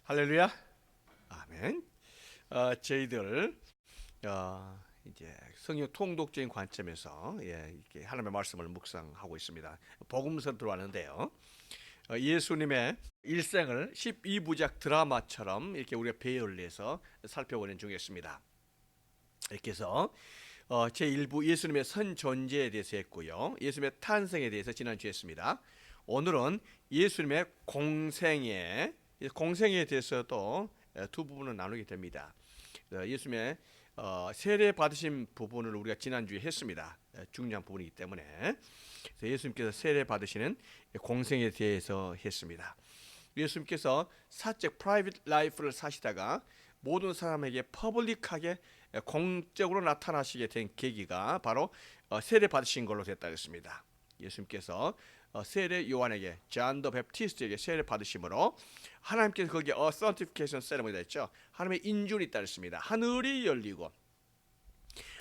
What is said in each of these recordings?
할렐루야. 아멘. 저희들 이제 성경 통독적인 관점에서 이렇게 하나님의 말씀을 묵상하고 있습니다. 복음서 들어왔는데요. 예수님의 일생을 12부작 드라마처럼 이렇게 우리가 배열해서 살펴보는 중에 있습니다. 이렇게 해서 제1부 예수님의 선 존재에 대해서 했고요. 예수님의 탄생에 대해서 지난주에 했습니다. 오늘은 예수님의 공생에 대해서도 두 부분을 나누게 됩니다. 예수님의 세례 받으신 부분을 우리가 지난주에 했습니다. 중요한 부분이기 때문에 예수님께서 세례 받으시는 공생에 대해서 했습니다. 예수님께서 사적 프라이빗 라이프를 사시다가 모든 사람에게 퍼블릭하게 공적으로 나타나시게 된 계기가 바로 세례 받으신 걸로 됐다 했습니다. 예수님께서 세례 요한에게 존 더 베프티스트에게 세례 받으심으로 하나님께서 거기에 sanctification ceremony가 있죠. 하나님의 인준이 있다 했습니다. 하늘이 열리고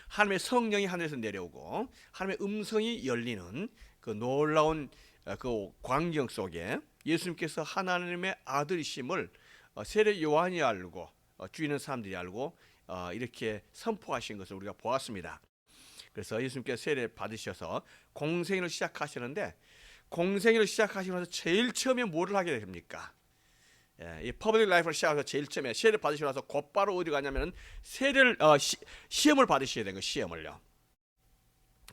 하나님의 성령이 하늘에서 내려오고 하나님의 음성이 열리는 그 놀라운 그 광경 속에 예수님께서 하나님의 아들이심을 세례 요한이 알고 주위는 사람들이 알고 이렇게 선포하신 것을 우리가 보았습니다. 그래서 예수님께서 세례 받으셔서 공생애를 시작하시는데 공생애를 시작하시고 나서 제일 처음에 뭐를 하게 됩니까? 이 퍼블릭 라이프를 시작해서 제일 처음에 세례 받으시고 나서 곧바로 어디 가냐면은 세례를 시험을 받으셔야 되는 거 시험을요.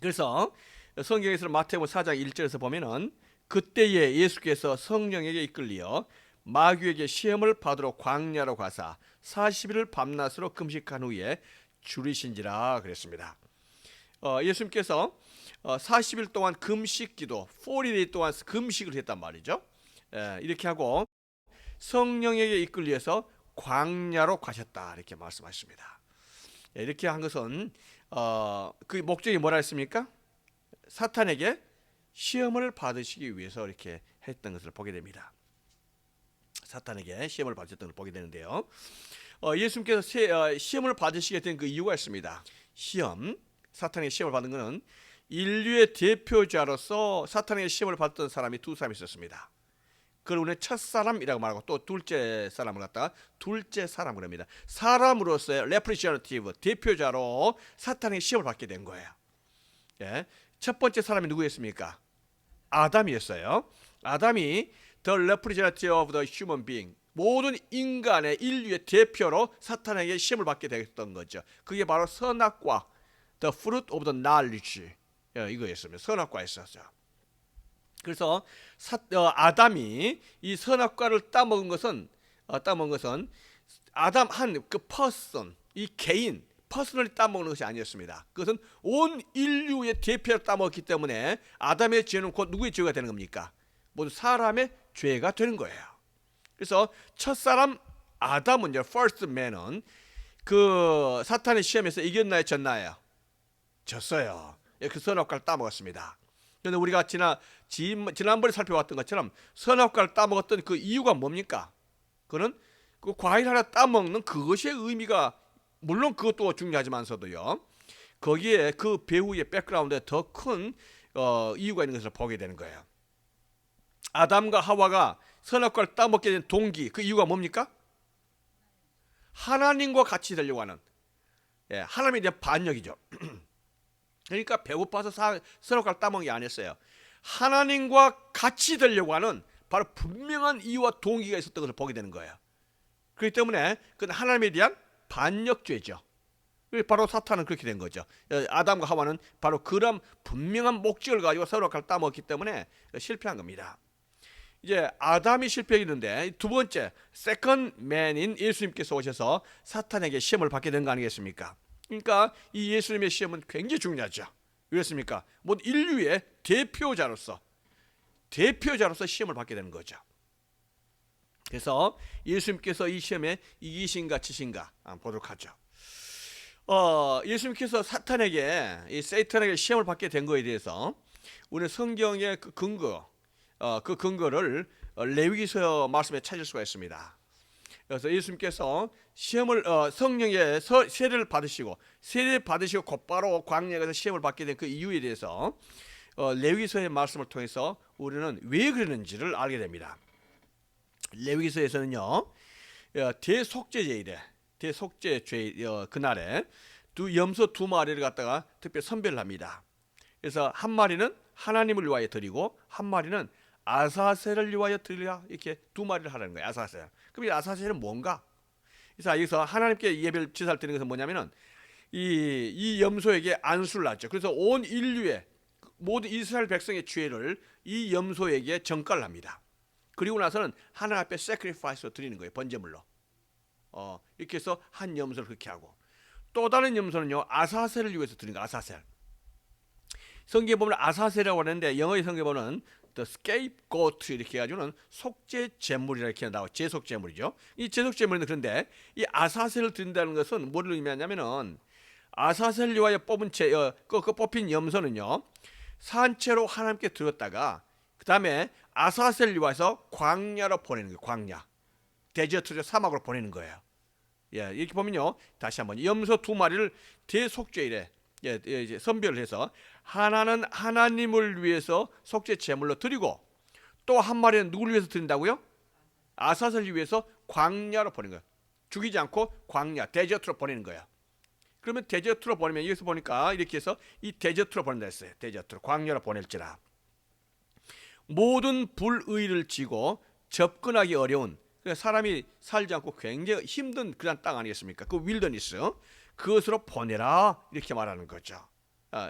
그래서 성경에서 마태복음 4장 1절에서 보면은 그때에 예수께서 성령에게 이끌리어 마귀에게 시험을 받으러 광야로 가사 40일을 밤낮으로 금식한 후에 줄이신지라 그랬습니다. 예수님께서 40일 동안 금식기도 40일 동안 금식을 했단 말이죠. 이렇게 하고 성령에게 이끌려서 광야로 가셨다 이렇게 말씀하십니다. 이렇게 한 것은 그 목적이 뭐라 했습니까? 사탄에게 시험을 받으시기 위해서 이렇게 했던 것을 보게 됩니다. 사탄에게 시험을 받으셨던 것을 보게 되는데요. 예수님께서 시험을 받으시게 된 그 이유가 있습니다. 사탄에게 시험을 받은 것은 인류의 대표자로서 사탄에게 시험을 받던 사람이 두 사람이 있었습니다. 그걸 우리는 첫 사람이라고 말하고 또 둘째 사람을 갖다가 둘째 사람을 합니다. 사람으로서의 레프리젠티브 대표자로 사탄에게 시험을 받게 된 거예요. 첫 번째 사람이 누구였습니까? 아담이었어요. 아담이 the representative of the human being, 모든 인간의 인류의 대표로 사탄에게 시험을 받게 됐던 거죠. 그게 바로 선악과 the fruit of the knowledge 이거였습니다. 선악과였었죠. 그래서 아담이 이 선악과를 따먹은 것은 아담 한 그 퍼슨, 이 개인 퍼스널이 따먹는 것이 아니었습니다. 그것은 온 인류의 대표로 따먹었기 때문에 아담의 죄는 곧 누구의 죄가 되는 겁니까? 모두 사람의 죄가 되는 거예요. 그래서 첫사람 아담은 first man은 그 사탄의 시험에서 이겼나요, 졌나요? 졌어요. 그 선악과를 따먹었습니다. 그런데 우리가 지난번에 살펴봤던 것처럼 선악과를 따먹었던 그 이유가 뭡니까? 그는 그 과일 하나 따먹는 그것의 의미가 물론 그것도 중요하지만서도요. 거기에 그 배후의 백그라운드에 더 큰 이유가 있는 것을 보게 되는 거예요. 아담과 하와가 선악과를 따먹게 된 동기, 그 이유가 뭡니까? 하나님과 같이 되려고 하는 하나님에 대한 반역이죠. 그러니까 배고파서 선악과를 따먹은 게 아니었어요. 하나님과 같이 되려고 하는 바로 분명한 이유와 동기가 있었던 것을 보게 되는 거예요. 그렇기 때문에 그건 하나님에 대한 반역죄죠. 바로 사탄은 그렇게 된 거죠. 아담과 하와는 바로 그런 분명한 목적을 가지고 선악과를 따먹었기 때문에 실패한 겁니다. 이제 아담이 실패했는데 두 번째 세컨드 맨인 예수님께서 오셔서 사탄에게 시험을 받게 된 거 아니겠습니까? 그러니까 이 예수님의 시험은 굉장히 중요하죠. 왜였습니까? 모든 인류의 대표자로서 시험을 받게 되는 거죠. 그래서 예수님께서 이 시험에 이기신가 지신가 보도록 하죠. 예수님께서 이 세이탄에게 시험을 받게 된 거에 대해서 우리 성경의 그 근거를 레위기서 말씀에 찾을 수가 있습니다. 그래서 예수님께서 성령의 세례를 받으시고 곧바로 광야에서 시험을 받게 된 그 이유에 대해서 레위기서의 말씀을 통해서 우리는 왜 그랬는지를 알게 됩니다. 레위기서에서는요, 대속죄제일에 대속죄죄 그날에 염소 두 마리를 갖다가 특별히 선별을 합니다. 그래서 한 마리는 하나님을 위하여 드리고 한 마리는 아사셀을 위하여 드리라, 이렇게 두 마리를 하라는 거예요. 아사셀. 그럼 이 아사셀은 뭔가? 그래서 여기서 하나님께 예배를 제사를 드리는 것은 뭐냐면은 이 염소에게 안수를 하죠. 그래서 온 인류의 모든 이스라엘 백성의 죄를 이 염소에게 전가를 합니다. 그리고 나서는 하나님 앞에 sacrifice로 드리는 거예요. 번제물로. 이렇게 해서 한 염소를 그렇게 하고, 또 다른 염소는요, 아사셀을 위해서 드리는 거예요. 아사셀. 성경에 보면 아사셀이라고 하는데 영어의 성경에 보면 the scapegoat 이렇게 해가지고는 속죄 제물이라 이렇게 나와. 제속 제물이죠. 이 제속 제물은, 그런데 이 아사셀을 드린다는 것은 뭐를 의미하냐면은 아사셀을 위하여 뽑힌 염소는요, 산채로 하나님께 드렸다가 그 다음에 아사셀을 위하여서 광야로 보내는 거예요. 광야, 데저트, 사막으로 보내는 거예요. 이렇게 보면요, 다시 한번 염소 두 마리를 대속죄일에 이제 선별을 해서 하나는 하나님을 위해서 속죄 제물로 드리고, 또 한 마리는 누구를 위해서 드린다고요? 아사셀을 위해서 광야로 보내는 거예요. 죽이지 않고 광야, 데저트로 보내는 거예요. 그러면 데저트로 보내면, 여기서 보니까 이렇게 해서 이 데저트로 보낸다 했어요. 데저트로, 광야로 보낼지라. 모든 불의를 지고 접근하기 어려운, 사람이 살지 않고 굉장히 힘든 그런 땅 아니겠습니까? 그 윌더니스, 그것으로 보내라, 이렇게 말하는 거죠.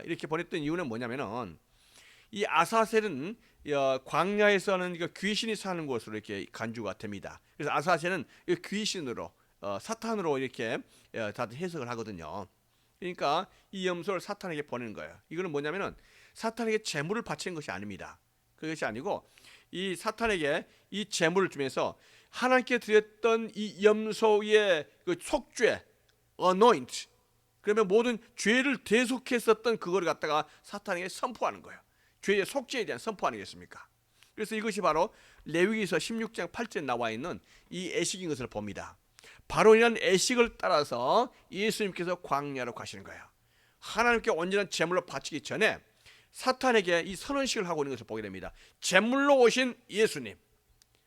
이렇게 보냈던 이유는 뭐냐면은 이 아사셀은 광야에서는 귀신이 사는 곳으로 이렇게 간주가 됩니다. 그래서 아사셀은 귀신으로, 사탄으로 이렇게 다들 해석을 하거든요. 그러니까 이 염소를 사탄에게 보내는 거예요. 이거는 뭐냐면은 사탄에게 제물을 바치는 것이 아닙니다. 그것이 아니고 이 사탄에게 이 제물을 주면서 하나님께 드렸던 이 염소의 그 속죄, anoint, 그러면 모든 죄를 대속했었던 그거를 갖다가 사탄에게 선포하는 거예요. 죄의 속죄에 대한 선포 아니겠습니까? 그래서 이것이 바로 레위기서 16장 8절에 나와 있는 이 애식인 것을 봅니다. 바로 이런 애식을 따라서 예수님께서 광야로 가시는 거예요. 하나님께 온전한 제물로 바치기 전에 사탄에게 이 선언식을 하고 있는 것을 보게 됩니다. 제물로 오신 예수님,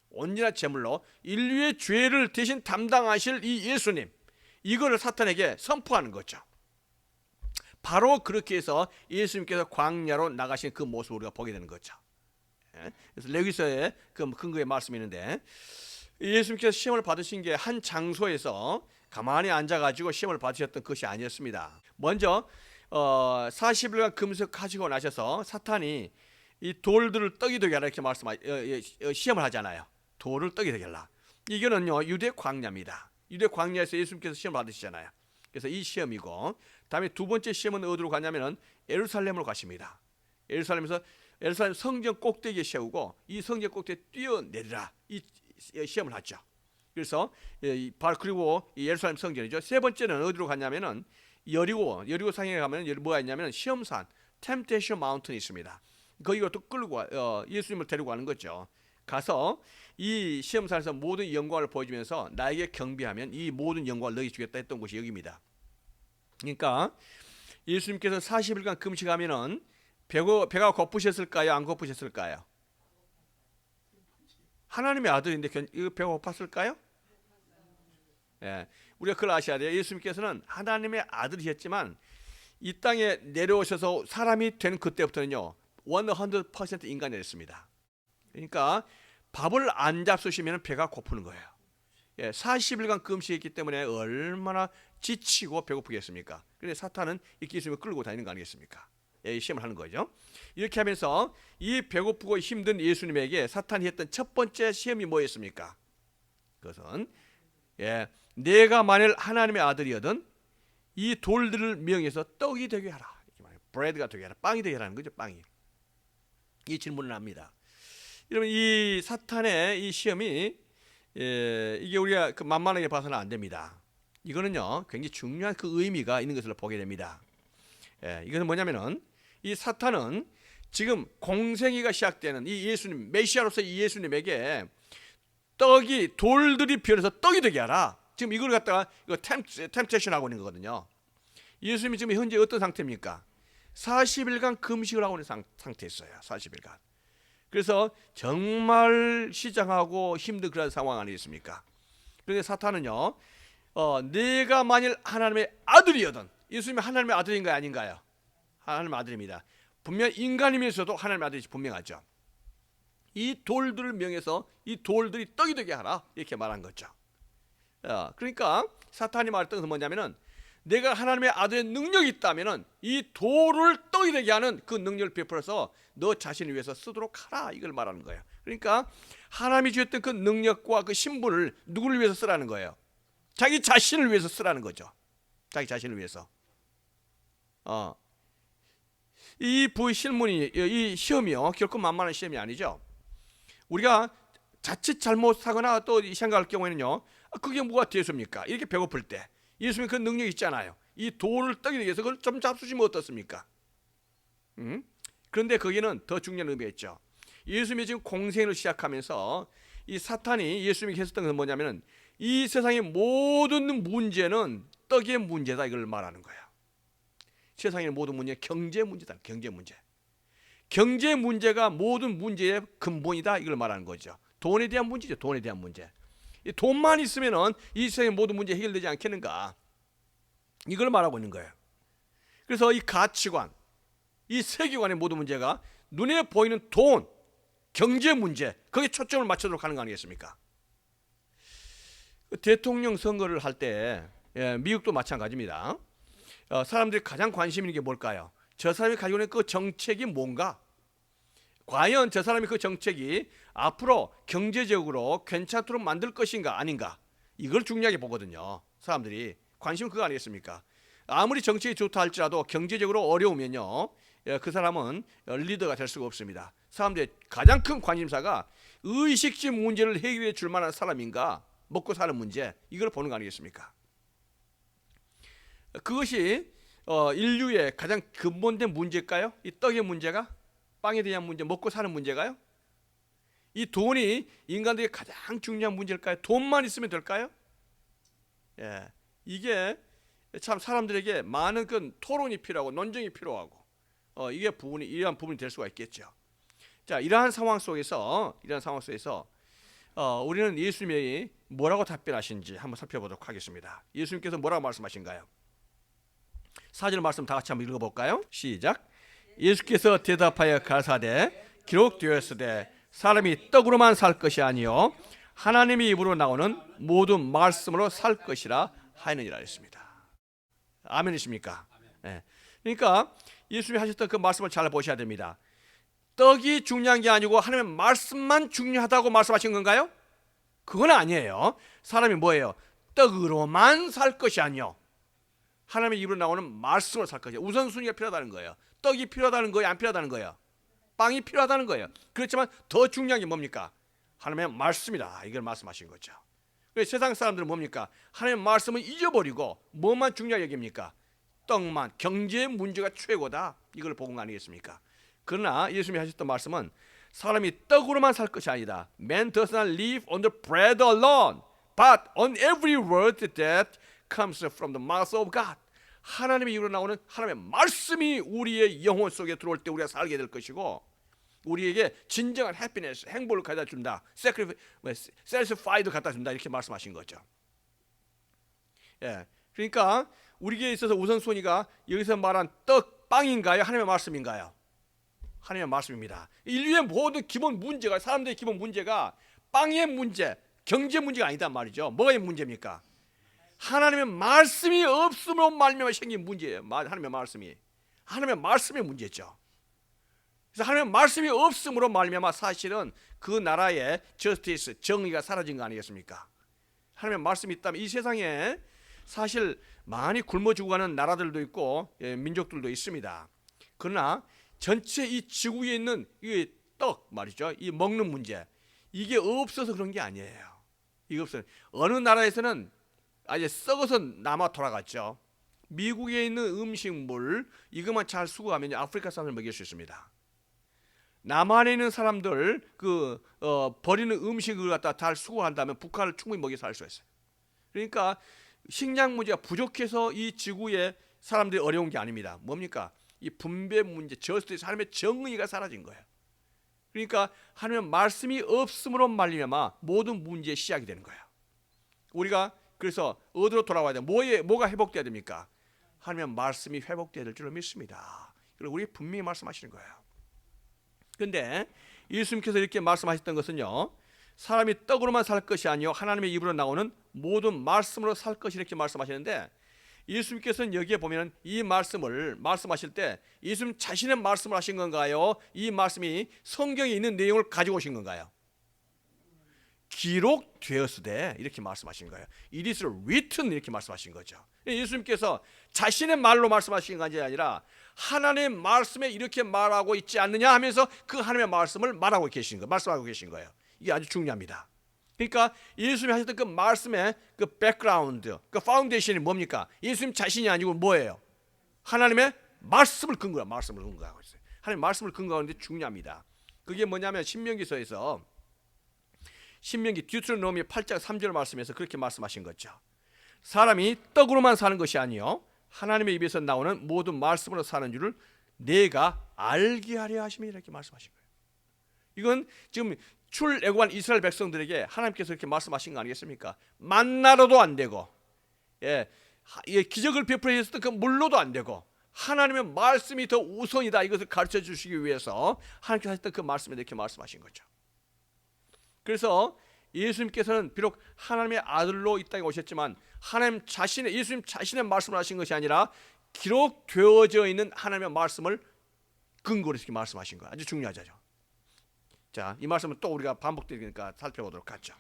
온전한 제물로 인류의 죄를 대신 담당하실 이 예수님, 이거를 사탄에게 선포하는 거죠. 바로 그렇게 해서 예수님께서 광야로 나가신 그 모습을 우리가 보게 되는 거죠. 그래서 레위기서에 그 근거의 말씀이 있는데, 예수님께서 시험을 받으신 게 한 장소에서 가만히 앉아가지고 시험을 받으셨던 것이 아니었습니다. 먼저 40일간 금식하시고 나셔서 사탄이 이 돌들을 떡이 되게 하라, 이렇게 시험을 하잖아요. 돌을 떡이 되게 하라. 이거는요, 유대 광야입니다. 유대 광야에서 예수님께서 시험을 받으시잖아요. 그래서 이 시험이고, 다음에 두 번째 시험은 어디로 가냐면은 예루살렘으로 가십니다. 예루살렘 성전 꼭대기에 세우고 이 성전 꼭대기에 뛰어내리라, 이 시험을 하죠. 그래서 바로, 그리고 예루살렘 성전이죠. 세 번째는 어디로 갔냐면은 여리고 상에 가면 뭐가 있냐면 시험산, 템테이션 마운틴이 있습니다. 거기로 또 끌고 예수님을 데리고 가는 거죠. 가서 이 시험산에서 모든 영광을 보여주면서 나에게 경배하면 이 모든 영광을 너희 주겠다 했던 곳이 여기입니다. 그러니까 예수님께서 40일간 금식하면은 배가 고프셨을까요? 안 고프셨을까요? 하나님의 아들인데 배가 고팠을까요? 우리가 그걸 아셔야 돼요. 예수님께서는 하나님의 아들이셨지만 이 땅에 내려오셔서 사람이 된 그때부터는요, 100% 인간이 됐습니다. 그러니까 밥을 안 잡수시면 배가 고프는 거예요. 40일간 금식했기 때문에 얼마나 지치고 배고프겠습니까? 그런데 사탄은 이 예수님을 끌고 다니는 거 아니겠습니까? 시험을 하는 거죠. 이렇게 하면서 이 배고프고 힘든 예수님에게 사탄이 했던 첫 번째 시험이 뭐였습니까? 그것은 내가 만일 하나님의 아들이거든 이 돌들을 명해서 떡이 되게 하라, 브레드가 되게 하라, 빵이 되게 하라는 거죠. 빵이. 이 질문을 합니다. 여러분, 이 사탄의 이 시험이 이게 우리가 만만하게 봐서는 안 됩니다. 이거는요, 굉장히 중요한 그 의미가 있는 것을 보게 됩니다. 이것은 뭐냐면은 이 사탄은 지금 공생애가 시작되는 이 예수님, 메시아로서 이 예수님에게 돌들이 변해서 떡이 되게 하라, 지금 이걸 갖다가 템테이션 하고 있는 거거든요. 예수님이 지금 현재 어떤 상태입니까? 40일간 금식을 하고 있는 상태였어요. 40일간. 그래서 정말 시장하고 힘든 그런 상황 아니겠습니까? 그런데 사탄은요, 내가 만일 하나님의 아들이거든, 예수님이 하나님의 아들인가요, 아닌가요? 하나님의 아들입니다. 분명 인간이면서도 하나님의 아들이 분명하죠. 이 돌들을 명해서 이 돌들이 떡이 되게 하라, 이렇게 말한 거죠. 그러니까 사탄이 말했던 것은 뭐냐면은, 내가 하나님의 아들의 능력이 있다면은 이 돌을 떡이 되게 하는 그 능력을 베풀어서 너 자신을 위해서 쓰도록 하라, 이걸 말하는 거예요. 그러니까 하나님이 주셨던 그 능력과 그 신분을 누구를 위해서 쓰라는 거예요? 자기 자신을 위해서 쓰라는 거죠. 자기 자신을 위해서. 이 부실문이, 이 시험이요, 결코 만만한 시험이 아니죠. 우리가 자칫 잘못하거나 또 생각할 경우에는요, 그게 뭐가 대수입니까? 이렇게 배고플 때 예수님이 그 능력이 있잖아요. 이 돌을 떡이 되기 위해서 그걸 좀 잡수시면 어떻습니까? 그런데 거기는 더 중요한 의미가 있죠. 예수님이 지금 공생을 시작하면서 이 사탄이 예수님이 했었던 것은 뭐냐면은, 이 세상의 모든 문제는 떡의 문제다, 이걸 말하는 거예요. 세상의 모든 문제, 경제 문제다. 경제 문제. 경제 문제가 모든 문제의 근본이다, 이걸 말하는 거죠. 돈에 대한 문제죠. 돈에 대한 문제. 이 돈만 있으면은 이 세상의 모든 문제 해결되지 않겠는가, 이걸 말하고 있는 거예요. 그래서 이 가치관, 이 세계관의 모든 문제가 눈에 보이는 돈, 경제 문제, 거기에 초점을 맞추도록 하는 거 아니겠습니까? 대통령 선거를 할 때, 미국도 마찬가지입니다. 사람들이 가장 관심 있는 게 뭘까요? 저 사람이 가지고 있는 그 정책이 뭔가? 과연 저 사람이 그 정책이 앞으로 경제적으로 괜찮도록 만들 것인가 아닌가? 이걸 중요하게 보거든요. 사람들이 관심은 그거 아니겠습니까? 아무리 정책이 좋다 할지라도 경제적으로 어려우면요, 그 사람은 리더가 될 수가 없습니다. 사람들의 가장 큰 관심사가 의식적 문제를 해결해 줄 만한 사람인가, 먹고 사는 문제, 이걸 보는 거 아니겠습니까? 그것이 인류의 가장 근본된 문제일까요? 이 떡의 문제가? 빵에 대한 문제, 먹고 사는 문제가요? 이 돈이 인간들에게 가장 중요한 문제일까요? 돈만 있으면 될까요? 이게 참 사람들에게 많은 그 토론이 필요하고 논쟁이 필요하고, 이게 이러한 부분이 될 수가 있겠죠. 자, 이러한 상황 속에서 우리는 예수님이 뭐라고 답변하신지 한번 살펴보도록 하겠습니다. 예수님께서 뭐라고 말씀하신가요? 4절 말씀 다 같이 한번 읽어볼까요? 시작. 예수께서 대답하여 가라사대 기록되었으되 사람이 떡으로만 살 것이 아니요 하나님의 입으로 나오는 모든 말씀으로 살 것이라 하느니라 했습니다. 아멘이십니까? 네. 그러니까 예수님이 하셨던 그 말씀을 잘 보셔야 됩니다. 떡이 중요한 게 아니고 하나님의 말씀만 중요하다고 말씀하신 건가요? 그건 아니에요. 사람이 뭐예요? 떡으로만 살 것이 아니요 하나님의 입으로 나오는 말씀을 살 것이에요. 우선순위가 필요하다는 거예요. 떡이 필요하다는 거예요, 안 필요하다는 거예요? 빵이 필요하다는 거예요. 그렇지만 더 중요한 게 뭡니까? 하나님의 말씀이다, 이걸 말씀하신 거죠. 세상 사람들은 뭡니까? 하나님의 말씀을 잊어버리고 뭐만 중요하게 여깁니까? 떡만, 경제 문제가 최고다, 이걸 보는 거 아니겠습니까? 그러나 예수님이 하셨던 말씀은 사람이 떡으로만 살 것이 아니다. Man does not live on the bread alone, but on every word that comes from the mouth of God. 하나님의 입으로 나오는 하나님의 말씀이 우리의 영혼 속에 들어올 때 우리가 살게 될 것이고, 우리에게 진정한 해피니스, 행복을 갖다 준다, satisfied 갖다 준다, 이렇게 말씀하신 거죠. 그러니까 우리에게 있어서 우선순위가 여기서 말한 떡, 빵인가요? 하나님의 말씀인가요? 하나님의 말씀입니다. 인류의 모든 기본 문제가, 사람들의 기본 문제가 빵의 문제, 경제 문제가 아니단 말이죠. 뭐가 문제입니까? 하나님의 말씀이 없음으로 말미암아 생긴 문제예요. 하나님의 말씀의 문제죠. 그래서 하나님의 말씀이 없음으로 말미암아 사실은 그 나라의 저스티스, 정의가 사라진 거 아니겠습니까? 하나님의 말씀이 있다면 이 세상에 사실 많이 굶어 죽어가는 나라들도 있고 민족들도 있습니다. 그러나 전체 이 지구에 있는 이 떡 말이죠, 이 먹는 문제, 이게 없어서 그런 게 아니에요. 이게 없어요. 어느 나라에서는 아예 썩어서 남아 돌아갔죠. 미국에 있는 음식물 이것만 잘 수거하면 아프리카 사람을 먹일 수 있습니다. 남한에 있는 사람들 버리는 음식을 갖다 잘 수거한다면 북한을 충분히 먹여 살 수 있어요. 그러니까 식량 문제가 부족해서 이 지구에 사람들이 어려운 게 아닙니다. 뭡니까? 이 분배 문제, 저스티스, 하나님의 정의가 사라진 거예요. 그러니까 하나님의 말씀이 없음으로 말미암아 모든 문제의 시작이 되는 거예요. 우리가 그래서 어디로 돌아와야 돼? 뭐가 회복돼야 됩니까? 하나님의 말씀이 회복돼야 될 줄로 믿습니다. 그리고 우리 분명히 말씀하시는 거예요. 그런데 예수님께서 이렇게 말씀하셨던 것은요, 사람이 떡으로만 살 것이 아니요 하나님의 입으로 나오는 모든 말씀으로 살 것이 이렇게 말씀하시는데, 예수님께서는 여기에 보면 이 말씀을 말씀하실 때 예수님 자신의 말씀을 하신 건가요? 이 말씀이 성경에 있는 내용을 가지고 오신 건가요? 기록되었으되 이렇게 말씀하신 거예요. It is written 이렇게 말씀하신 거죠. 예수님께서 자신의 말로 말씀하신 것이 아니라 하나님의 말씀에 이렇게 말하고 있지 않느냐 하면서 그 하나님의 말씀을 말하고 계신 거예요. 말씀하고 계신 거예요. 이게 아주 중요합니다. 그러니까 예수님이 하셨던 그 말씀의 그 백그라운드, 그 파운데이션이 뭡니까? 예수님 자신이 아니고 뭐예요? 하나님의 말씀을 근거로, 말씀을 근거하고 있어요. 하나님의 말씀을 근거하는데 중요합니다. 그게 뭐냐면 신명기서에서, 신명기 듀트로노미 8장 3절 말씀에서 그렇게 말씀하신 거죠. 사람이 떡으로만 사는 것이 아니요 하나님의 입에서 나오는 모든 말씀으로 사는 줄을 내가 알게 하려 하심이 이렇게 말씀하신 거예요. 이건 지금 출애굽한 이스라엘 백성들에게 하나님께서 이렇게 말씀하신 거 아니겠습니까? 만나로도 안 되고, 기적을 베풀어 주셨던 그 물로도 안 되고, 하나님의 말씀이 더 우선이다, 이것을 가르쳐 주시기 위해서 하나님께서 하셨던 그 말씀에 이렇게 말씀하신 거죠. 그래서 예수님께서는 비록 하나님의 아들로 이 땅에 오셨지만 하나님 자신의, 예수님 자신의 말씀을 하신 것이 아니라 기록되어져 있는 하나님의 말씀을 근거로 이렇게 말씀하신 거예요. 아주 중요하죠. 자, 이 말씀은 또 우리가 반복되니까 살펴보도록 하죠.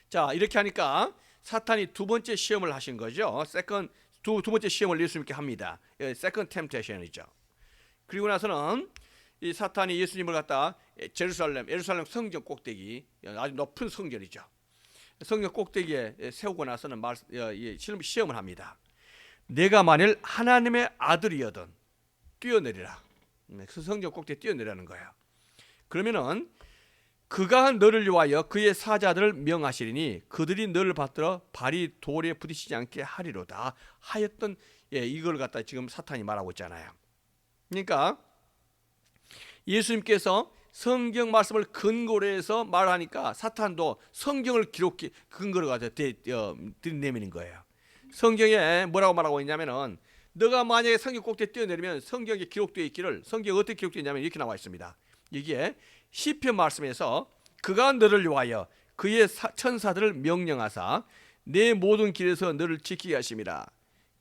자, 이렇게 하니까 사탄이 두 번째 시험을 하신 거죠. 두 번째 시험을 예수님께 합니다. 세컨드 템테이션이죠. 그리고 나서는 이 사탄이 예수님을 갖다 예루살렘 성전 꼭대기, 아주 높은 성전이죠. 성전 꼭대기에 세우고 나서는 시험을 합니다. 내가 만일 하나님의 아들이어든 뛰어내리라. 그 성전 꼭대기에 뛰어내리라는 거예요. 그러면은 그가 너를 위하여 그의 사자들을 명하시리니 그들이 너를 받들어 발이 돌에 부딪히지 않게 하리로다 하였던, 이걸 갖다 지금 사탄이 말하고 있잖아요. 그러니까 예수님께서 성경 말씀을 근거로 해서 말하니까 사탄도 성경을 근거로 가지고 들이내미는 거예요. 성경에 뭐라고 말하고 있냐면은, 너가 만약에 성경 꼭대기에 뛰어내리면 성경에 기록되어 있기를, 성경에 어떻게 기록되어 있냐면 이렇게 나와 있습니다. 이게 시편 말씀에서 그가 너를 위하여 그의 천사들을 명령하사 내 모든 길에서 너를 지키게 하심이라.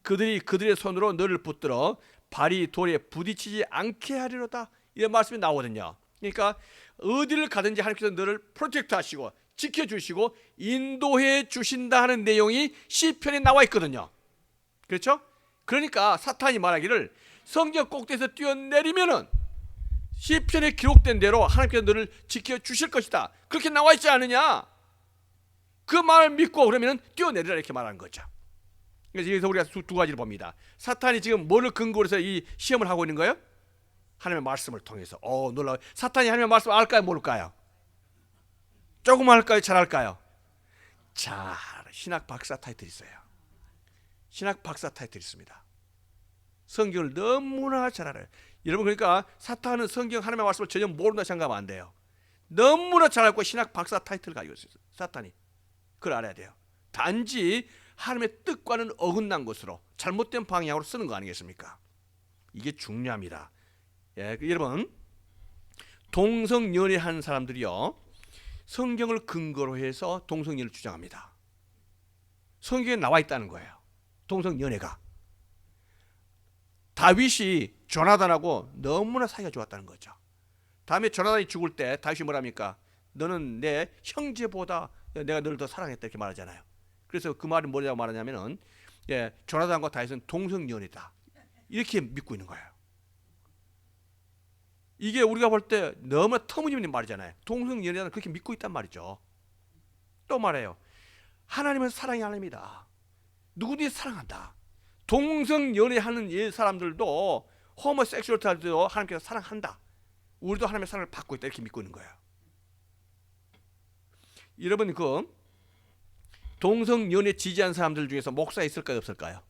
그들이 그들의 손으로 너를 붙들어 발이 돌에 부딪히지 않게 하리로다. 이런 말씀이 나오거든요. 그러니까 어디를 가든지 하나님께서 너를 프로텍트 하시고 지켜주시고 인도해 주신다 하는 내용이 시편에 나와 있거든요. 그렇죠? 그러니까 사탄이 말하기를 성경 꼭대기에서 뛰어내리면은 시편에 기록된 대로 하나님께서 너를 지켜주실 것이다, 그렇게 나와 있지 않느냐? 그 말을 믿고 그러면 뛰어내리라 이렇게 말하는 거죠. 그래서 여기서 우리가 두 가지를 봅니다. 사탄이 지금 뭐를 근거로 해서 이 시험을 하고 있는 거예요? 하나님의 말씀을 통해서. 놀라워요. 사탄이 하나님의 말씀을 알까요, 모를까요? 조금 알까요, 잘 알까요? 자, 신학 박사 타이틀 있어요. 신학 박사 타이틀 있습니다. 성경을 너무나 잘 알아요. 여러분, 그러니까 사탄은 성경 하나님의 말씀을 전혀 모른다 생각하면 안 돼요. 너무나 잘 알고 신학 박사 타이틀을 가지고 있어요. 사탄이. 그걸 알아야 돼요. 단지 하나님의 뜻과는 어긋난 것으로 잘못된 방향으로 쓰는 거 아니겠습니까? 이게 중요합니다. 여러분, 동성연애하는 사람들이요, 성경을 근거로 해서 동성연애를 주장합니다. 성경에 나와 있다는 거예요. 동성연애가. 다윗이 조나단하고 너무나 사이가 좋았다는 거죠. 다음에 조나단이 죽을 때 다윗이 뭐랍니까? 너는 내 형제보다 내가 너를 더 사랑했다 이렇게 말하잖아요. 그래서 그 말이 뭐라고 말하냐면은, 조나단과 다윗은 동성연애다 이렇게 믿고 있는 거예요. 이게 우리가 볼 때 너무나 터무니없는 말이잖아요. 동성연애는 그렇게 믿고 있단 말이죠. 또 말해요. 하나님은 사랑이 하나님이다. 누구든지 사랑한다. 동성연애하는 사람들도, 호모섹슈얼들도 하나님께서 사랑한다. 우리도 하나님의 사랑을 받고 있다 이렇게 믿고 있는 거예요. 여러분, 그 동성연애 지지하는 사람들 중에서 목사 있을까요, 없을까요?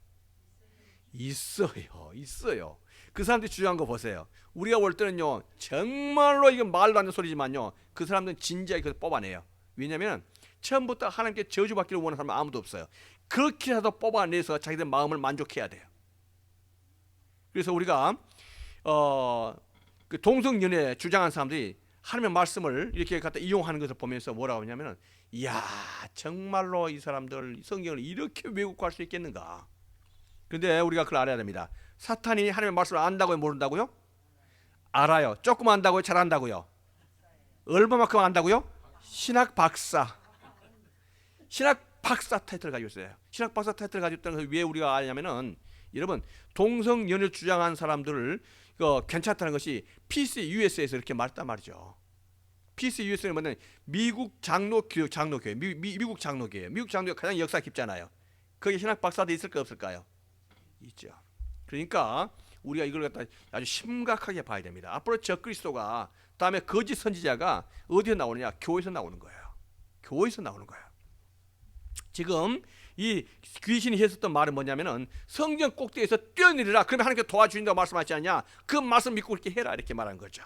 있어요. 그 사람들이 주장한 거 보세요. 우리가 볼 때는요, 정말로 이건 말도 안 되는 소리지만요, 그 사람들은 진지하게 그걸 뽑아내요. 왜냐하면 처음부터 하나님께 저주받기를 원하는 사람은 아무도 없어요. 그렇게라도 뽑아내서 자기들 마음을 만족해야 돼요. 그래서 우리가 그 동성연애 주장하는 사람들이 하나님의 말씀을 이렇게 갖다 이용하는 것을 보면서 뭐라고 하냐면은, 이야, 정말로 이 사람들 성경을 이렇게 왜곡할 수 있겠는가. 그런데 우리가 그걸 알아야 됩니다. 사탄이 하나님의 말씀을 안다고요, 모른다고요? 알아요. 조금 안다고요, 잘 안다고요? 얼마만큼 안다고요? 신학 박사. 신학 박사 타이틀을 가지고 있어요. 신학 박사 타이틀을 가지고 있다는 것을 왜 우리가 아냐면은, 여러분, 동성연애를 주장한 사람들을 괜찮다는 것이 PC USA에서 이렇게 말했단 말이죠. PC USA는 뭐냐면 미국 장로교회, 미국 장로교회. 미국 장로교회가 가장 역사 깊잖아요. 거기 신학 박사도 있을까 없을까요? 있죠. 그러니까 우리가 이걸 갖다 아주 심각하게 봐야 됩니다. 앞으로 적그리스도가, 다음에 거짓 선지자가 어디서 나오느냐? 교회에서 나오는 거예요. 교회에서 나오는 거예요. 지금 이 귀신이 했었던 말은 뭐냐면은, 성경 꼭대기에서 뛰어내리라, 그러면 하나님께 도와주신다고 말씀하지 않냐? 그 말씀 믿고 그렇게 해라, 이렇게 말한 거죠.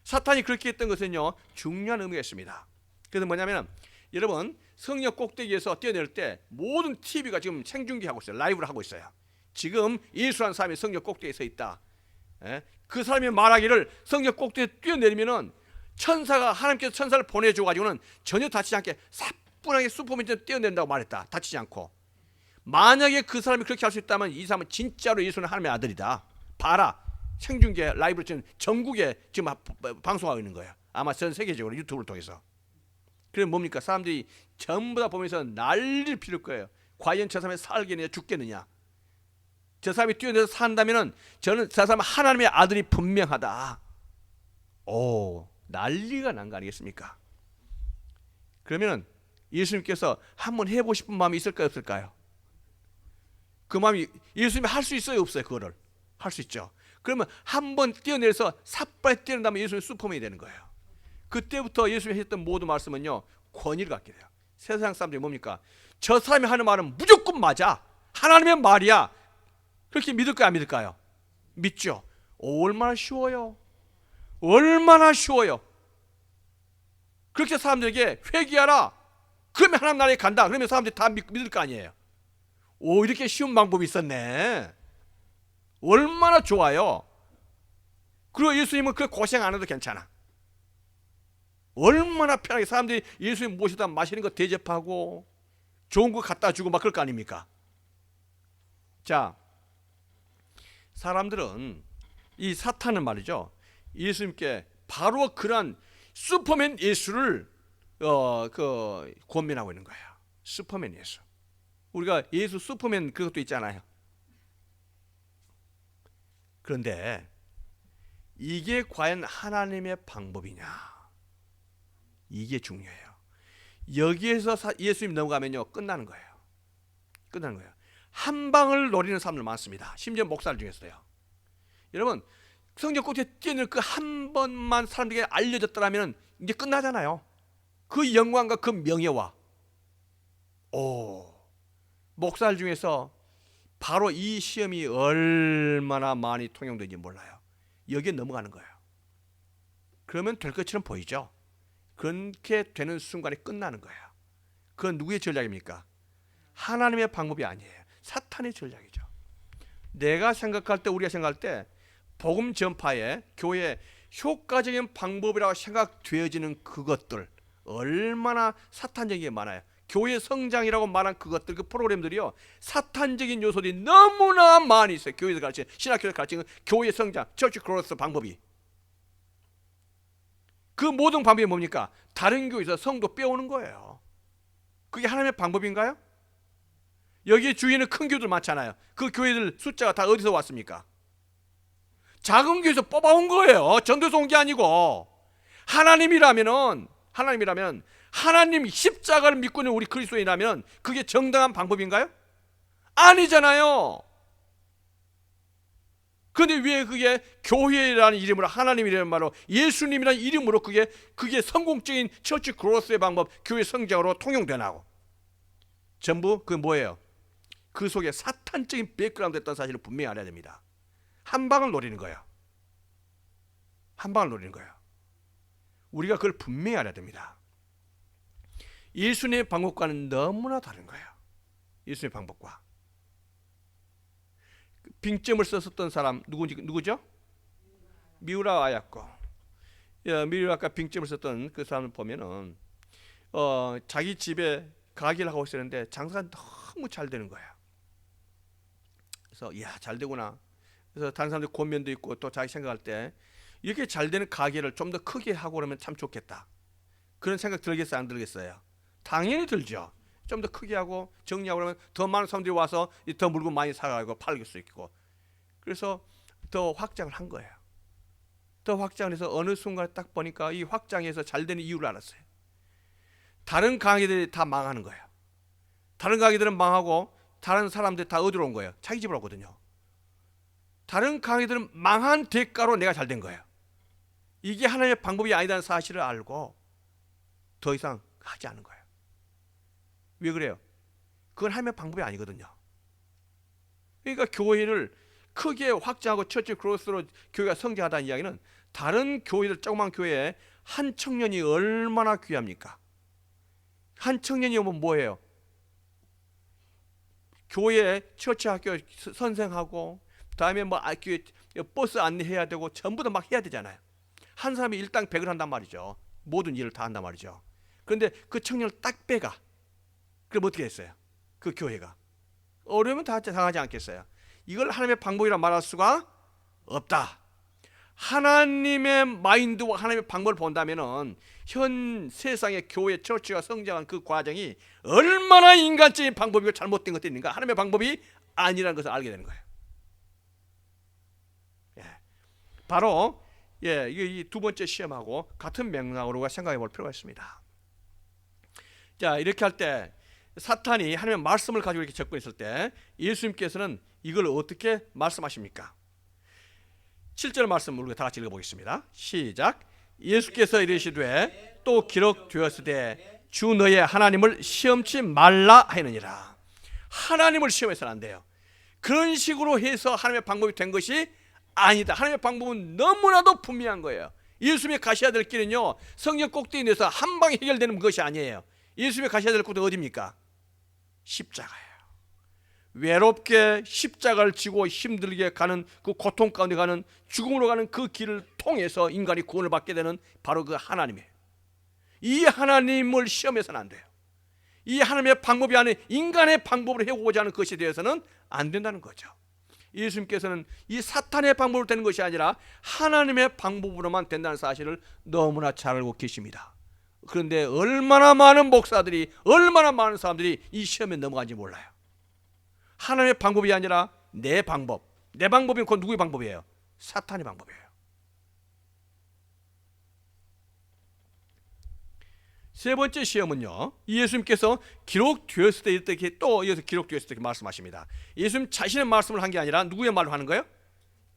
사탄이 그렇게 했던 것은요, 중요한 의미가 있습니다. 그래서 뭐냐면, 여러분, 성경 꼭대기에서 뛰어내릴 때 모든 TV가 지금 생중계하고 있어요. 라이브를 하고 있어요. 지금 예수라는 사람이 성경 꼭대기에 서 있다. 그 사람이 말하기를 성경 꼭대기에 뛰어내리면은 천사가, 하나님께서 천사를 보내줘 가지고는 전혀 다치지 않게 사뿐하게 슈퍼맨처럼 뛰어낸다고 말했다. 다치지 않고. 만약에 그 사람이 그렇게 할 수 있다면 이 사람은 진짜로 예수는 하나님의 아들이다. 봐라, 생중계 라이브로 지금 전국에 지금 방송하고 있는 거예요. 아마 전 세계적으로 유튜브를 통해서. 그럼 뭡니까? 사람들이 전부 다 보면서 난리를 피울 거예요. 과연 저 사람이 살겠느냐 죽겠느냐. 저 사람이 뛰어내서 산다면은 저는 저 사람은 하나님의 아들이 분명하다. 오, 난리가 난 거 아니겠습니까? 그러면은 예수님께서 한번 해보고 싶은 마음이 있을까요, 없을까요? 그 마음이, 예수님이 할 수 있어요, 없어요? 그거를 할 수 있죠. 그러면 한번 뛰어내서 삿발에 뛰어낸다면 예수님이 슈퍼맨이 되는 거예요. 그때부터 예수님이 했던 모든 말씀은요, 권위를 갖게 돼요. 세상 사람들이 뭡니까? 저 사람이 하는 말은 무조건 맞아, 하나님의 말이야. 그렇게 믿을까요, 안 믿을까요? 믿죠. 얼마나 쉬워요. 얼마나 쉬워요. 그렇게 사람들에게 회개하라, 그러면 하나님 나라에 간다, 그러면 사람들이 다 믿을 거 아니에요. 오, 이렇게 쉬운 방법이 있었네. 얼마나 좋아요. 그리고 예수님은 그 고생 안 해도 괜찮아. 얼마나 편하게 사람들이 예수님 모시다 마시는 거 대접하고 좋은 거 갖다 주고 막 그럴 거 아닙니까? 자, 사람들은, 이 사탄은 말이죠, 예수님께 바로 그런 슈퍼맨 예수를 권면하고 있는 거예요. 슈퍼맨 예수. 우리가 예수 슈퍼맨 그것도 있잖아요. 그런데 이게 과연 하나님의 방법이냐? 이게 중요해요. 여기에서 예수님 넘어가면요, 끝나는 거예요. 끝나는 거예요. 한 방을 노리는 사람들 많습니다. 심지어 목사들 중에서요. 여러분, 성경 꼭지에 뛰어내는 그 한 번만 사람들에게 알려졌더라면 이제 끝나잖아요. 그 영광과 그 명예와. 오, 목사들 중에서 바로 이 시험이 얼마나 많이 통용되는지 몰라요. 여기에 넘어가는 거예요. 그러면 될 것처럼 보이죠. 그렇게 되는 순간에 끝나는 거예요. 그건 누구의 전략입니까? 하나님의 방법이 아니에요. 사탄의 전략이죠. 내가 생각할 때, 우리가 생각할 때 복음 전파에 교회의 효과적인 방법이라고 생각되어지는 그것들, 얼마나 사탄적인 게 많아요. 교회 성장이라고 말한 그것들, 그 프로그램들이요, 사탄적인 요소들이 너무나 많이 있어요. 교회에서 가르치는, 신학교에서 가르치는 교회 성장, 처치 그로스 방법이. 그 모든 방법이 뭡니까? 다른 교회에서 성도 빼오는 거예요. 그게 하나님의 방법인가요? 여기 주위에는 큰 교회들 많잖아요. 그 교회들 숫자가 다 어디서 왔습니까? 작은 교회에서 뽑아온 거예요. 전도에서 온 게 아니고. 하나님이라면 하나님 십자가를 믿고 있는 우리 그리스도인이라면 그게 정당한 방법인가요? 아니잖아요. 그런데 왜 그게 교회라는 이름으로, 하나님이라는 말로, 예수님이라는 이름으로 그게 성공적인 처치 그로스의 방법, 교회 성장으로 통용되나고? 전부 그 뭐예요? 그 속에 사탄적인 백그라운드 있다는 사실을 분명히 알아야 됩니다. 한 방을 노리는 거예요. 한 방을 노리는 거예요. 우리가 그걸 분명히 알아야 됩니다. 예수님의 방법과는 너무나 다른 거예요. 예수님의 방법과. 빙점을 썼었던 사람 누구죠? 미우라 아야코. 미우라 아까 빙점을 썼던 그 사람을 보면은 자기 집에 가게를 하고 있었는데 장사가 너무 잘 되는 거예요. 그래서 이야 잘 되구나. 그래서 다른 사람들 권면도 있고 또 자기 생각할 때 이렇게 잘 되는 가게를 좀 더 크게 하고 그러면 참 좋겠다. 그런 생각 들겠어요, 안 들겠어요? 당연히 들죠. 좀 더 크게 하고 정리하고 그러면 더 많은 사람들이 와서 더 물건 많이 사가고 팔릴 수 있고. 그래서 더 확장을 한 거예요. 더 확장을 해서 어느 순간 딱 보니까 이 확장해서 잘 되는 이유를 알았어요. 다른 가게들이 다 망하는 거예요. 다른 가게들은 망하고 다른 사람들이 다 어디로 온 거예요? 자기 집으로 오거든요. 다른 가게들은 망한 대가로 내가 잘 된 거예요. 이게 하나님의 방법이 아니라는 사실을 알고 더 이상 하지 않은 거예요. 왜 그래요? 그건 하나님의 방법이 아니거든요. 그러니까 교회를 크게 확장하고 처치 크로스로 교회가 성장하다는 이야기는 다른 교회들, 조그만 교회에 한 청년이 얼마나 귀합니까? 한 청년이 오면 뭐예요? 교회에 처치 학교 선생하고 다음에 뭐 버스 안내해야 되고 전부 다 막 해야 되잖아요. 한 사람이 일당 100을 한단 말이죠. 모든 일을 다 한단 말이죠. 그런데 그 청년을 딱 빼가. 그럼 어떻게 했어요? 그 교회가 어려우면 다 당하지 않겠어요? 이걸 하나님의 방법이라 말할 수가 없다. 하나님의 마인드와 하나님의 방법을 본다면은 현 세상의 교회 처치가 성장한 그 과정이 얼마나 인간적인 방법이고 잘못된 것들이 있는가, 하나님의 방법이 아니라는 것을 알게 되는 거예요. 바로 이 두 번째 시험하고 같은 맥락으로 생각해 볼 필요가 있습니다. 자, 이렇게 할 때 사탄이 하나님의 말씀을 가지고 이렇게 접근했을 때 예수님께서는 이걸 어떻게 말씀하십니까? 7절 말씀을 우리가 다 같이 읽어보겠습니다. 시작. 예수께서 이르시되 또 기록되었으되 주 너의 하나님을 시험치 말라 하느니라. 하나님을 시험해서는 안 돼요. 그런 식으로 해서 하나님의 방법이 된 것이 아니다. 하나님의 방법은 너무나도 분명한 거예요. 예수님이 가셔야 될 길은요, 성경 꼭대기에 내서 한 방에 해결되는 것이 아니에요. 예수님이 가셔야 될 곳은 어디입니까? 십자가예요. 외롭게 십자가를 지고 힘들게 가는 그 고통 가운데 가는 죽음으로 가는 그 길을 통해서 인간이 구원을 받게 되는 바로 그 하나님이에요. 이 하나님을 시험해서는 안 돼요. 이 하나님의 방법이 아닌 인간의 방법으로 해오고자 하는 것에 대해서는 안 된다는 거죠. 예수님께서는 이 사탄의 방법으로 되는 것이 아니라 하나님의 방법으로만 된다는 사실을 너무나 잘 알고 계십니다. 그런데 얼마나 많은 목사들이, 얼마나 많은 사람들이 이 시험에 넘어간지 몰라요. 하나님의 방법이 아니라 내 방법, 내 방법이면 그건 누구의 방법이에요? 사탄의 방법이에요. 세 번째 시험은요, 예수님께서 기록되었을 때 이렇게 또 이어서 기록되었을 때 말씀하십니다. 예수님 자신의 말씀을 한 게 아니라 누구의 말로 하는 거예요?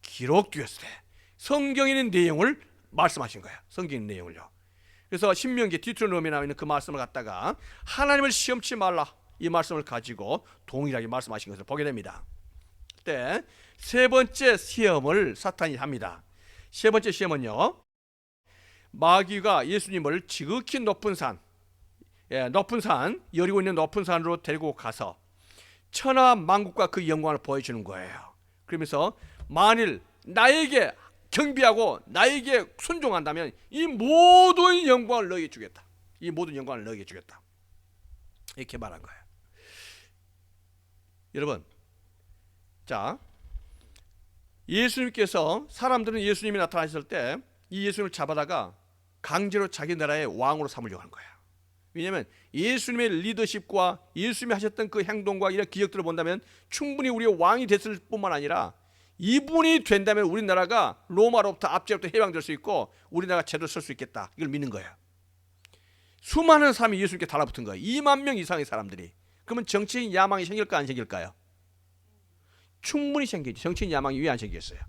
기록되었을 때 성경에 있는 내용을 말씀하신 거예요. 성경에 있는 내용을요. 그래서 신명기 디트로노미에 나와 있는 그 말씀을 갖다가 하나님을 시험치 말라, 이 말씀을 가지고 동일하게 말씀하신 것을 보게 됩니다. 그때 세 번째 시험을 사탄이 합니다. 세 번째 시험은요, 마귀가 예수님을 지극히 높은 산, 여리고 있는 높은 산으로 데리고 가서 천하 만국과 그 영광을 보여주는 거예요. 그러면서 만일 나에게 경배하고 나에게 순종한다면 이 모든 영광을 너에게 주겠다. 이 모든 영광을 너에게 주겠다. 이렇게 말한 거예요. 여러분, 자, 예수님께서, 사람들은 예수님이 나타나셨을 때 이 예수님을 잡아다가 강제로 자기 나라의 왕으로 삼으려고 하는 거야. 왜냐하면 예수님의 리더십과 예수님이 하셨던 그 행동과 이런 기억들을 본다면 충분히 우리의 왕이 됐을 뿐만 아니라 이분이 된다면 우리나라가 로마로부터 압제로부터 해방될 수 있고 우리나라가 제대로 설 수 있겠다, 이걸 믿는 거예요. 수많은 사람이 예수님께 달라붙은 거예요. 2만 명 이상의 사람들이. 그러면 정치인 야망이 생길까 안 생길까요? 충분히 생기죠. 정치인 야망이 왜 안 생겼어요?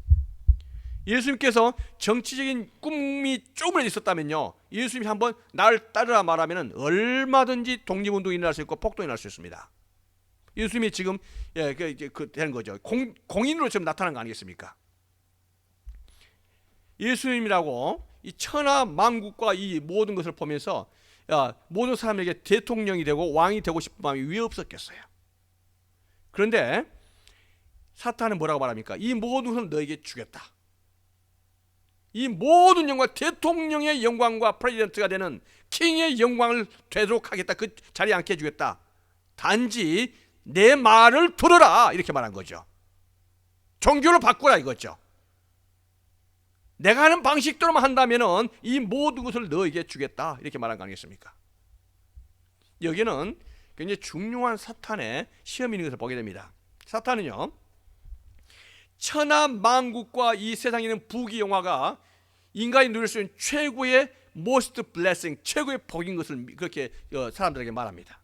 예수님께서 정치적인 꿈이 조금이라도 있었다면요, 예수님이 한번 나를 따르라 말하면 얼마든지 독립운동이 일어날 수 있고 폭동이 일어날 수 있습니다. 예수님이 지금 되는 거죠. 공인으로 지금 나타난 거 아니겠습니까? 예수님이라고 이 천하 만국과 이 모든 것을 보면서 모든 사람에게 대통령이 되고 왕이 되고 싶은 마음이 왜 없었겠어요? 그런데 사탄은 뭐라고 말합니까? 이 모든 것을 너에게 주겠다. 이 모든 영광, 대통령의 영광과 프레지던트가 되는 킹의 영광을 되도록 하겠다. 그 자리에 앉게 해주겠다. 단지 내 말을 들어라, 이렇게 말한 거죠. 종교를 바꾸라 이거죠. 내가 하는 방식대로만 한다면 이 모든 것을 너에게 주겠다, 이렇게 말한 거 아니겠습니까? 여기는 굉장히 중요한 사탄의 시험이 있는 것을 보게 됩니다. 사탄은요, 천하 만국과 이 세상에 있는 부귀영화가 인간이 누릴 수 있는 최고의 most blessing, 최고의 복인 것을 그렇게 사람들에게 말합니다.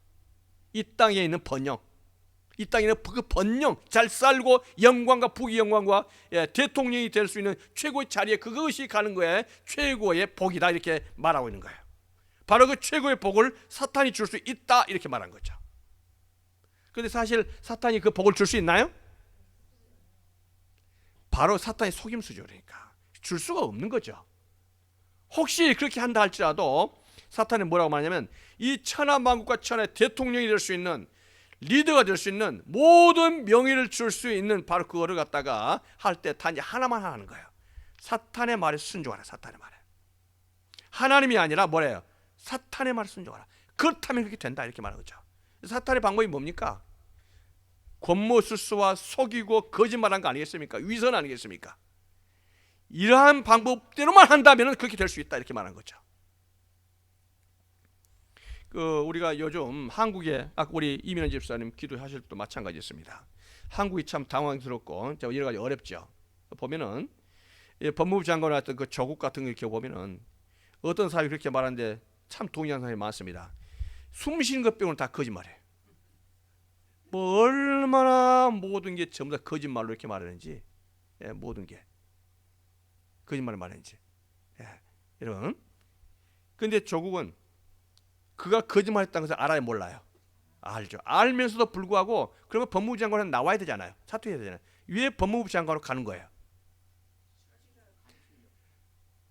이 땅에 있는 번영, 이 땅에 있는 그 번영, 잘 살고 영광과 부귀영광과 대통령이 될 수 있는 최고의 자리에 그것이 가는 거에 최고의 복이다, 이렇게 말하고 있는 거예요. 바로 그 최고의 복을 사탄이 줄 수 있다, 이렇게 말한 거죠. 그런데 사실 사탄이 그 복을 줄 수 있나요? 바로 사탄의 속임수죠. 그러니까 줄 수가 없는 거죠. 혹시 그렇게 한다 할지라도 사탄은 뭐라고 말하냐면 이 천하 만국과 천하의 대통령이 될 수 있는, 리더가 될 수 있는, 모든 명예를 줄 수 있는 바로 그거를 갖다가 할 때 단지 하나만 하는 거예요. 사탄의 말에 순종하라. 사탄의 말에. 하나님이 아니라 뭐래요? 사탄의 말에 순종하라. 그렇다면 그렇게 된다, 이렇게 말하는 거죠. 사탄의 방법이 뭡니까? 권모술수와 속이고 거짓말한 거 아니겠습니까? 위선 아니겠습니까? 이러한 방법대로만 한다면 그렇게 될 수 있다, 이렇게 말하는 거죠. 우리가 요즘 한국에 우리 이민환 집사님 기도하실 때도 마찬가지였습니다. 한국이 참 당황스럽고 여러 가지 어렵죠. 보면은 법무부 장관이 왔던 그 조국 같은 거 이렇게 보면은 어떤 사람이 그렇게 말하는데 참 동의하는 사람이 많습니다. 숨 쉬는 것 빼고는 다 거짓말이에요. 뭐 얼마나 모든 게 전부 다 거짓말로 이렇게 말하는지, 모든 게 거짓말을 말하는지, 여러분. 근데 조국은 그가 거짓말했다는 것을 알아요, 몰라요? 알죠. 알면서도 불구하고 그러면 법무부 장관은 나와야 되잖아요. 사퇴해야 되잖아요. 왜 법무부 장관으로 가는 거예요?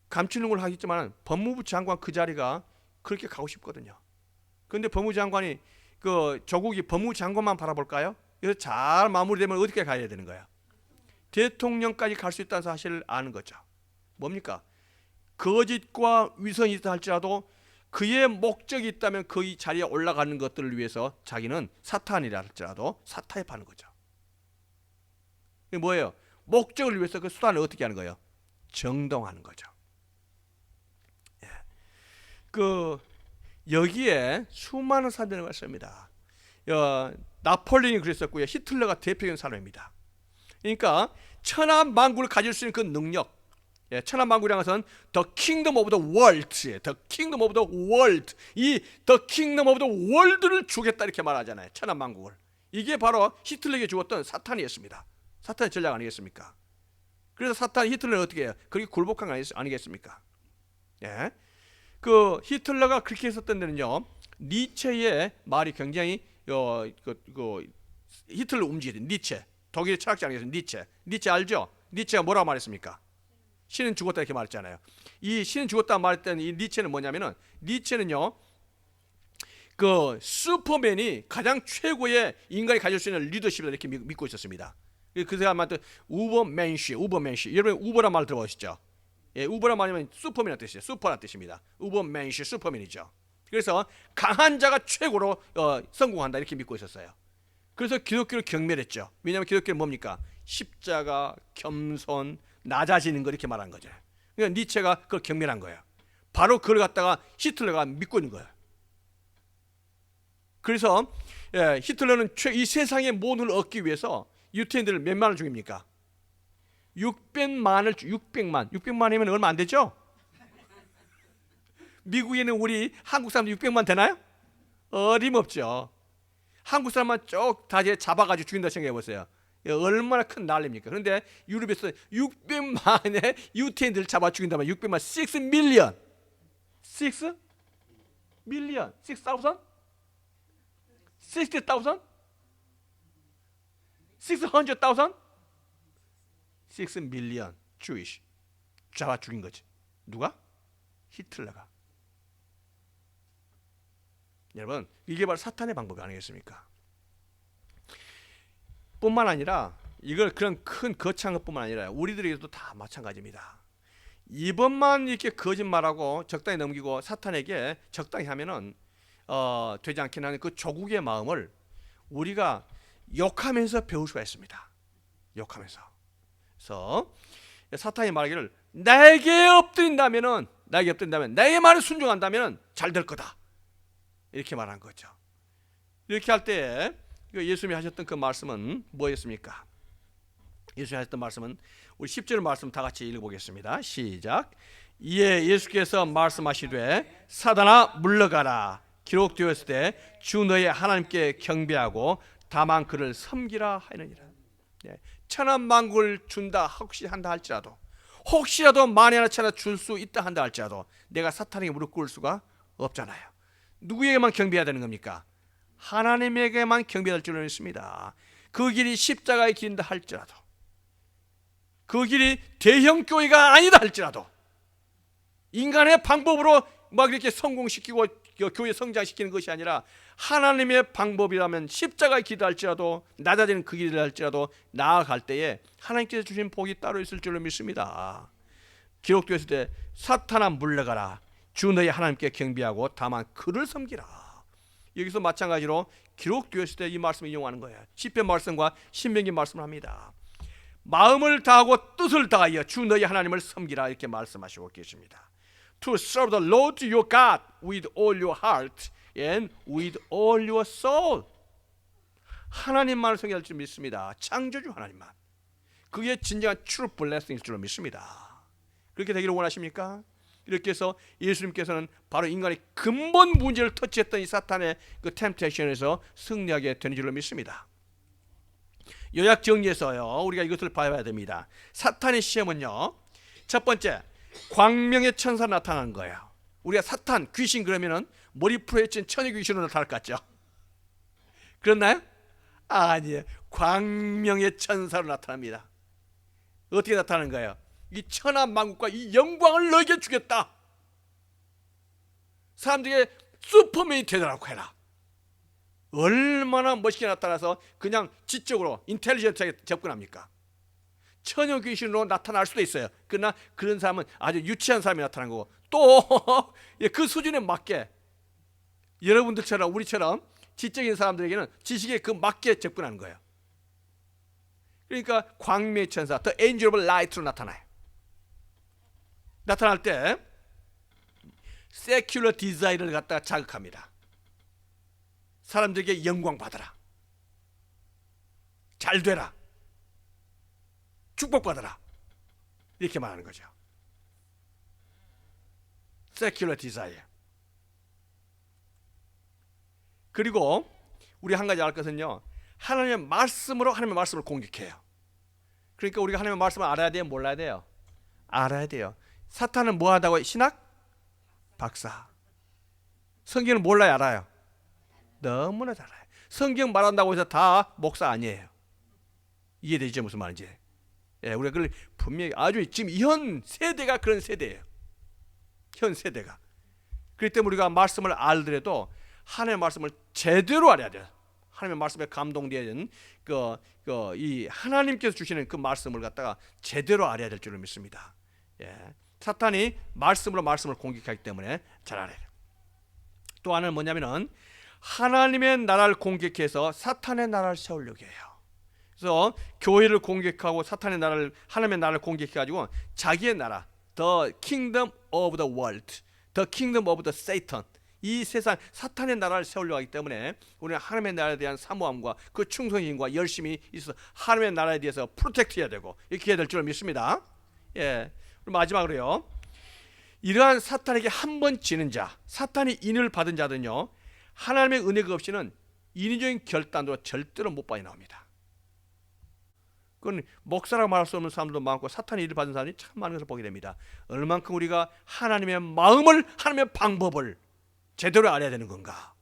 감추는 걸 하겠지만 법무부 장관 그 자리가 그렇게 가고 싶거든요. 그런데 법무부 장관이 조국이 법무부 장관만 바라볼까요? 그래서 잘 마무리되면 어떻게 가야 되는 거야? 대통령까지 갈 수 있다는 사실을 아는 거죠. 뭡니까? 거짓과 위선이 있다 할지라도 그의 목적이 있다면 그 자리에 올라가는 것들을 위해서 자기는 사탄이라 할지라도 사탄에 파는 거죠. 이게 뭐예요? 목적을 위해서 그 수단을 어떻게 하는 거예요? 정동하는 거죠. 여기에 수많은 사람들이 왔습니다. 나폴레옹이 그랬었고요. 히틀러가 대표적인 사람입니다. 그러니까 천하 만국을 가질 수 있는 그 능력, 천하 만국이라는 것은 The Kingdom of the World, The Kingdom of the World, 이 The Kingdom of the World를 주겠다, 이렇게 말하잖아요. 천하 만국을. 이게 바로 히틀러에게 주었던 사탄이었습니다. 사탄의 전략 아니겠습니까? 그래서 히틀러는 어떻게 해요? 그렇게 굴복한 거 아니겠습니까? 예. 히틀러가 그렇게 했었던 데는요, 니체의 말이 굉장히 히틀러 움직이던 니체, 독일 철학자 아니겠습니까? 니체 알죠? 니체가 뭐라고 말했습니까? 신은 죽었다, 이렇게 말했잖아요. 이 신은 죽었다 말했던 이 니체는 뭐냐면은, 니체는요, 슈퍼맨이 가장 최고의 인간이 가질 수 있는 리더십이다, 이렇게 믿고 있었습니다. 그 사람한테 우버맨시, 여러분 우버란 말 들어보셨죠? 우버란 말이면 슈퍼맨이라는 뜻이에요. 슈퍼라는 뜻입니다. 우버맨시, 슈퍼맨이죠. 그래서 강한 자가 최고로 성공한다, 이렇게 믿고 있었어요. 그래서 기독교를 경멸했죠. 왜냐하면 기독교는 뭡니까? 십자가, 겸손, 낮아지는 거, 이렇게 말한 거죠. 그러니까 니체가 그걸 경멸한 거예요. 바로 그걸 갖다가 히틀러가 믿고 있는 거예요. 그래서 히틀러는 이 세상의 모든 걸 얻기 위해서 유태인들을 몇만을 죽입니까? 600만이면 얼마 안 되죠? 미국에는 우리 한국 사람들 600만 되나요? 어림없죠. 한국 사람만 쭉 다 잡아가지고 죽인다 생각해 보세요. 얼마나 큰 난리입니까? 그런데 유럽에서 600만의 유태인들을 잡아 죽인다면 600만, 6 밀리언, 6 밀리언, 6,000? 60,000? 600,000? 6 밀리언 Jewish 잡아 죽인 거지. 누가? 히틀러가. 여러분, 이게 바로 사탄의 방법이 아니겠습니까? 뿐만 아니라 이걸 그런 큰 거창한 것뿐만 아니라 우리들에게도 다 마찬가지입니다. 이번만 이렇게 거짓말하고 적당히 넘기고 사탄에게 적당히 하면은 되지 않긴 하는 그 조국의 마음을 우리가 욕하면서 배울 수가 있습니다. 욕하면서. 그래서 사탄이 말하기를 나에게 엎드린다면은 나의 말에 순종한다면 잘 될 거다. 이렇게 말한 거죠. 이렇게 할 때 예수님이 하셨던 그 말씀은 뭐였습니까? 예수님이 하셨던 말씀은 우리 10절 말씀 다 같이 읽어보겠습니다. 시작. 이에 예수께서 말씀하시되 사단아 물러가라. 기록되었을 때 주 너의 하나님께 경배하고 다만 그를 섬기라 하느니라. 천한 만국을 준다 혹시 한다 할지라도 혹시라도 만에 하나 천하 줄 수 있다 한다 할지라도 내가 사탄에게 무릎 꿇을 수가 없잖아요. 누구에게만 경배해야 되는 겁니까? 하나님에게만 경배해야 될 줄로 믿습니다. 그 길이 십자가의 길인다 할지라도 그 길이 대형 교회가 아니다 할지라도 인간의 방법으로 막 이렇게 성공시키고 교회 성장시키는 것이 아니라 하나님의 방법이라면 십자가의 길이라 할지라도 낮아지는 그 길이라 할지라도 나아갈 때에 하나님께서 주신 복이 따로 있을 줄로 믿습니다. 기록되었을 때 사탄아 물러가라. 주 너의 하나님께 경배하고 다만 그를 섬기라. 여기서 마찬가지로 기록되었을 때 이 말씀을 이용하는 거예요. 시편 말씀과 신명기 말씀을 합니다. 마음을 다하고 뜻을 다하여 주 너의 하나님을 섬기라 이렇게 말씀하시고 계십니다. To serve the Lord your God with all your heart and with all your soul. 하나님만을 섬겨야 할 줄 믿습니다. 창조주 하나님만. 그게 진정한 true blessing일 줄로 믿습니다. 그렇게 되기를 원하십니까? 이렇게 해서 예수님께서는 바로 인간의 근본 문제를 터치했던 이 사탄의 그 템테이션에서 승리하게 되는 줄로 믿습니다. 요약 정리해서요 우리가 이것을 봐야 됩니다. 사탄의 시험은요 첫 번째 광명의 천사 나타나는 거예요. 우리가 사탄 귀신 그러면은 머리풀에 찐 천의 귀신으로 나타날 것 같죠? 그렇나요? 아니에요. 광명의 천사로 나타납니다. 어떻게 나타나는 거예요? 이 천하 만국과 이 영광을 너에게 주겠다. 사람들에게 슈퍼맨이 되더라고 해라. 얼마나 멋있게 나타나서 그냥 지적으로 인텔리전트하게 접근합니까? 처녀 귀신으로 나타날 수도 있어요. 그러나 그런 사람은 아주 유치한 사람이 나타난 거고 또 그 수준에 맞게 여러분들처럼 우리처럼 지적인 사람들에게는 지식에 그 맞게 접근하는 거예요. 그러니까 광명의 천사, The Angel of Light로 나타나요. 나타날 때 secular desire를 갖다가 자극합니다. 사람들에게 영광 받아라, 잘 되라, 축복받아라 이렇게 말하는 거죠. secular desire. 그리고 우리 한 가지 알 것은요 하나님의 말씀으로 하나님의 말씀을 공격해요. 그러니까 우리가 하나님의 말씀을 알아야 돼요? 몰라야 돼요? 알아야 돼요. 사탄은 뭐 하다고? 신학 박사. 성경을 몰라야 알아요? 너무나 잘 알아요. 성경 말한다고 해서 다 목사 아니에요. 이해되죠? 무슨 말인지. 예, 우리가 그걸 분명히 아주 지금 현 세대가 그런 세대예요. 현 세대가. 그렇기 때문에 우리가 말씀을 알더라도 하나님의 말씀을 제대로 알아야 돼요. 하나님의 말씀에 감동되는 이 하나님께서 주시는 그 말씀을 갖다가 제대로 알아야 될 줄을 믿습니다. 예. 사탄이 말씀으로 말씀을 공격하기 때문에 잘 알아야 돼요. 또 하나는 뭐냐면은 하나님의 나라를 공격해서 사탄의 나라를 세우려고 해요. 그래서 교회를 공격하고 사탄의 나라를 하나님의 나라를 공격해가지고 자기의 나라, the kingdom of the world, the kingdom of the Satan, 이 세상 사탄의 나라를 세우려고 하기 때문에 우리는 하나님의 나라에 대한 사모함과 그 충성심과 열심히 있어서 하나님의 나라에 대해서 프로텍트해야 되고 이렇게 해야 될 줄 믿습니다. 예. 그리고 마지막으로요, 이러한 사탄에게 한 번 지는 자, 사탄이 인을 받은 자들은요 하나님의 은혜가 없이는 인위적인 결단도 절대로 못 빠져나옵니다. 그건 목사라고 말할 수 없는 사람도 많고 사탄의 일을 받은 사람이 참 많은 것을 보게 됩니다. 얼만큼 우리가 하나님의 마음을, 하나님의 방법을 제대로 알아야 되는 건가.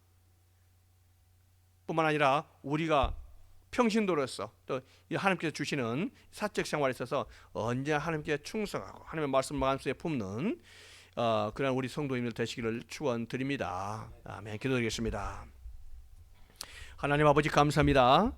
뿐만 아니라 우리가 평신도로서 또 하나님께서 주시는 사적 생활에 있어서 언제나 하나님께 충성하고 하나님의 말씀을 마음속에 품는 그런 우리 성도님들 되시기를 축원드립니다. 아멘. 기도드리겠습니다. 하나님 아버지 감사합니다.